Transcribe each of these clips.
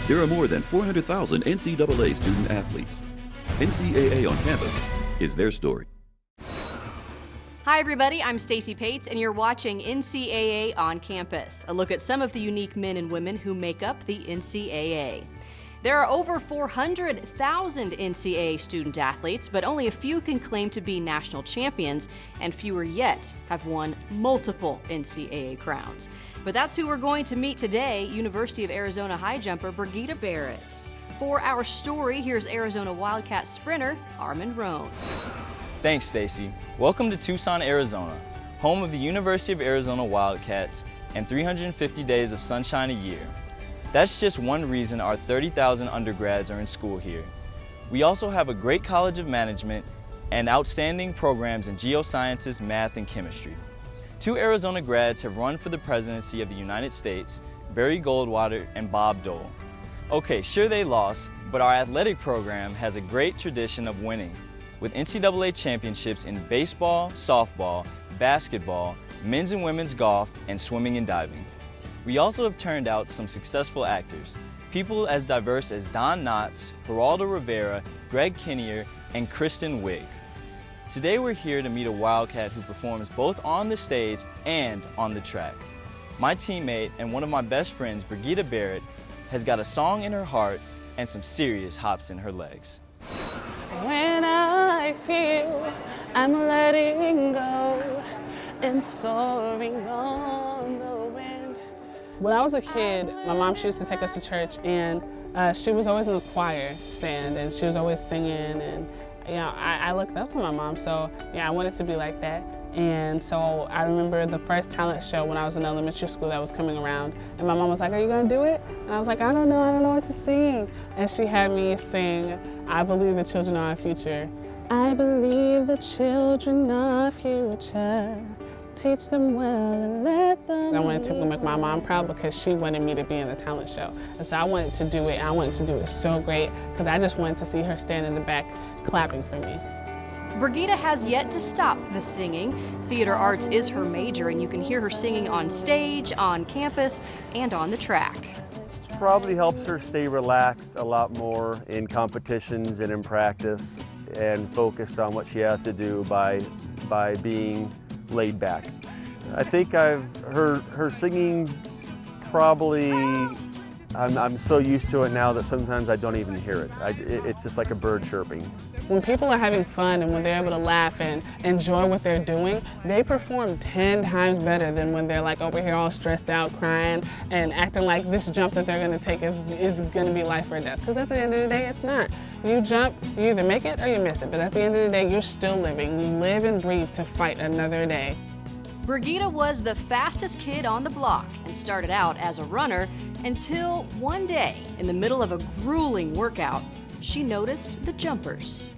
There are more than 400,000 NCAA student athletes. NCAA on campus is their story. Hi everybody, I'm Stacey Pates and you're watching NCAA on Campus, a look at some of the unique men and women who make up the NCAA. There are over 400,000 NCAA student athletes, but only a few can claim to be national champions, and fewer yet have won multiple NCAA crowns. But that's who we're going to meet today, University of Arizona high jumper Brigetta Barrett. For our story, here's Arizona Wildcat sprinter Armin Rohn. Thanks, Stacey. Welcome to Tucson, Arizona, home of the University of Arizona Wildcats and 350 days of sunshine a year. That's just one reason our 30,000 undergrads are in school here. We also have a great College of Management and outstanding programs in geosciences, math, and chemistry. 2 Arizona grads have run for the presidency of the United States, Barry Goldwater and Bob Dole. Okay, sure they lost, but our athletic program has a great tradition of winning, with NCAA championships in baseball, softball, basketball, men's and women's golf, and swimming and diving. We also have turned out some successful actors, people as diverse as Don Knotts, Geraldo Rivera, Greg Kinnear, and Kristen Wiig. Today we're here to meet a Wildcat who performs both on the stage and on the track. My teammate and one of my best friends, Brigetta Barrett, has got a song in her heart and some serious hops in her legs. When I feel I'm letting go and soaring on the wind. When I was a kid, my mom, she used to take us to church, and she was always in the choir stand, and she was always singing, and I looked up to my mom, so I wanted to be like that. And so I remember the first talent show when I was in elementary school that was coming around, and my mom was like, "Are you gonna do it?" And I was like, I don't know what to sing. And she had me sing, "I believe the children are our future. I believe the children are our future. Teach them well and let them." I wanted to make my mom proud because she wanted me to be in the talent show. And so I wanted to do it, and I wanted to do it so great because I just wanted to see her stand in the back clapping for me. Brigetta has yet to stop the singing. Theater arts is her major, and you can hear her singing on stage, on campus, and on the track. Probably helps her stay relaxed a lot more in competitions and in practice, and focused on what she has to do by being laid back. I think her singing probably, I'm so used to it now that sometimes I don't even hear it. It's just like a bird chirping. When people are having fun and when they're able to laugh and enjoy what they're doing, they perform 10 times better than when they're like over here all stressed out, crying, and acting like this jump that they're gonna take is gonna be life or death. Because at the end of the day, it's not. You jump, you either make it or you miss it. But at the end of the day, you're still living. You live and breathe to fight another day. Brigetta was the fastest kid on the block and started out as a runner until one day, in the middle of a grueling workout, she noticed the jumpers.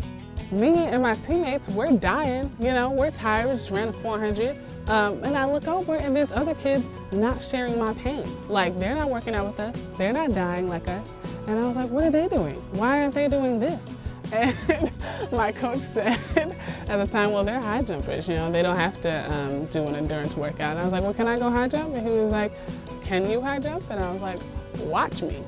Me and my teammates, we're dying, we're tired, we just ran a 400. And I look over and there's other kids not sharing my pain. Like, they're not working out with us, they're not dying like us. And I was like, what are they doing? Why aren't they doing this? And my coach said at the time, well, they're high jumpers, they don't have to do an endurance workout. And I was like, well, can I go high jump? And he was like, can you high jump? And I was like, watch me.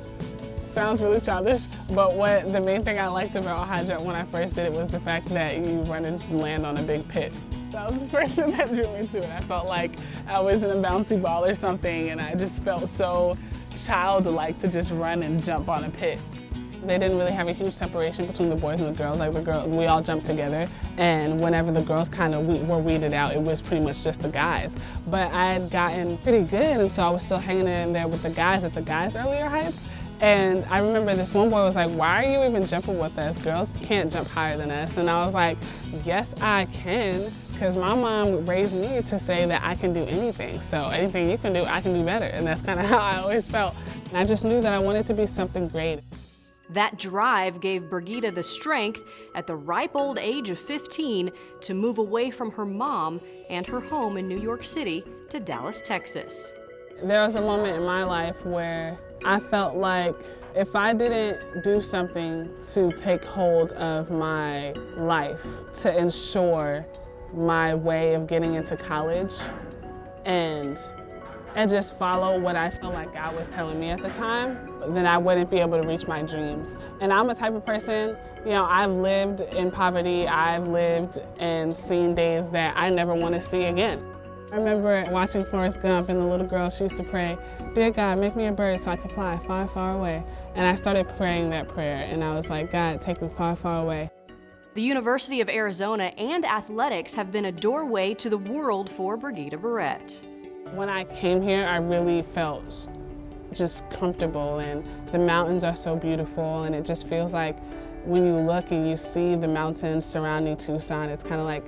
Sounds really childish, but the main thing I liked about high jump when I first did it was the fact that you run and land on a big pit. That was the first thing that drew me to it. I felt like I was in a bouncy ball or something, and I just felt so childlike to just run and jump on a pit. They didn't really have a huge separation between the boys and the girls. Like, we all jumped together, and whenever the girls kind of were weeded out, it was pretty much just the guys. But I had gotten pretty good, and so I was still hanging in there with the guys at the guys' earlier heights. And I remember this one boy was like, why are you even jumping with us? Girls can't jump higher than us. And I was like, yes, I can, because my mom raised me to say that I can do anything. So anything you can do, I can do better. And that's kind of how I always felt. And I just knew that I wanted to be something great. That drive gave Brigetta the strength at the ripe old age of 15 to move away from her mom and her home in New York City to Dallas, Texas. There was a moment in my life where I felt like if I didn't do something to take hold of my life, to ensure my way of getting into college and just follow what I felt like God was telling me at the time, then I wouldn't be able to reach my dreams. And I'm a type of person, I've lived in poverty, I've lived and seen days that I never want to see again. I remember watching Forrest Gump, and the little girl, she used to pray, "Dear God, make me a bird so I can fly far, far away." And I started praying that prayer, and I was like, God, take me far, far away. The University of Arizona and athletics have been a doorway to the world for Brigetta Barrett. When I came here, I really felt just comfortable, and the mountains are so beautiful, and it just feels like when you look and you see the mountains surrounding Tucson, it's kind of like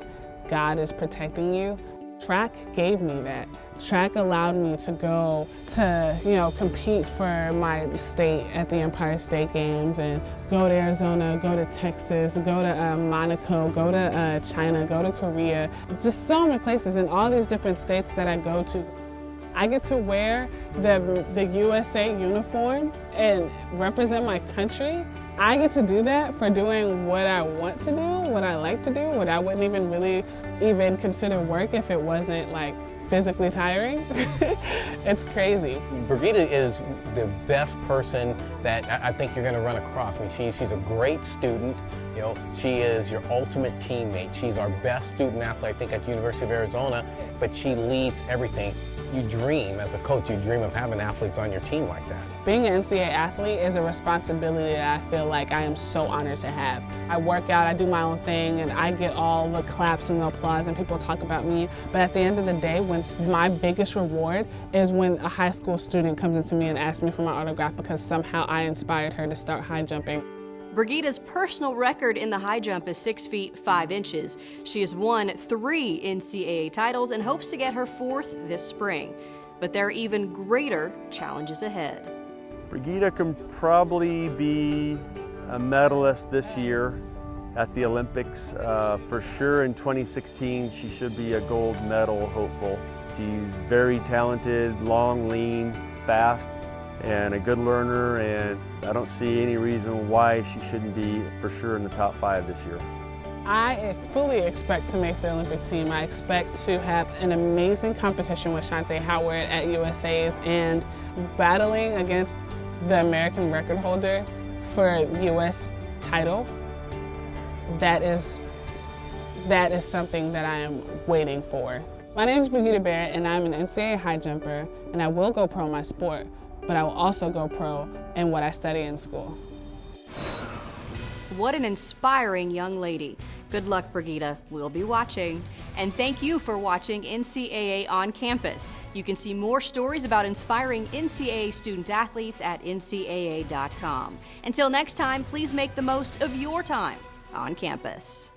God is protecting you. Track gave me that. Track allowed me to go to, compete for my state at the Empire State Games, and go to Arizona, go to Texas, go to Monaco, go to China, go to Korea. Just so many places in all these different states that I go to. I get to wear the USA uniform and represent my country. I get to do that for doing what I want to do, what I like to do, what I wouldn't even really consider work if it wasn't like physically tiring. It's crazy. Brigetta is the best person that I think you're going to run across. I mean, she's a great student. She is your ultimate teammate. She's our best student athlete, I think, at the University of Arizona, but she leads everything. You dream, as a coach, you dream of having athletes on your team like that. Being an NCAA athlete is a responsibility that I feel like I am so honored to have. I work out, I do my own thing, and I get all the claps and the applause and people talk about me. But at the end of the day, my biggest reward is when a high school student comes into me and asks me for my autograph because somehow I inspired her to start high jumping. Brigitta's personal record in the high jump is 6 feet 5 inches. She has won 3 NCAA titles and hopes to get her 4th this spring. But there are even greater challenges ahead. Brigetta can probably be a medalist this year at the Olympics. For sure in 2016, she should be a gold medal hopeful. She's very talented, long, lean, fast, and a good learner, and I don't see any reason why she shouldn't be for sure in the top 5 this year. I fully expect to make the Olympic team. I expect to have an amazing competition with Shante Howard at USA's and battling against the American record holder for US title. That is something that I am waiting for. My name is Brigetta Barrett, and I'm an NCAA high jumper, and I will go pro in my sport, but I will also go pro in what I study in school. What an inspiring young lady. Good luck, Brigetta. We'll be watching. And thank you for watching NCAA on Campus. You can see more stories about inspiring NCAA student athletes at ncaa.com. Until next time, please make the most of your time on campus.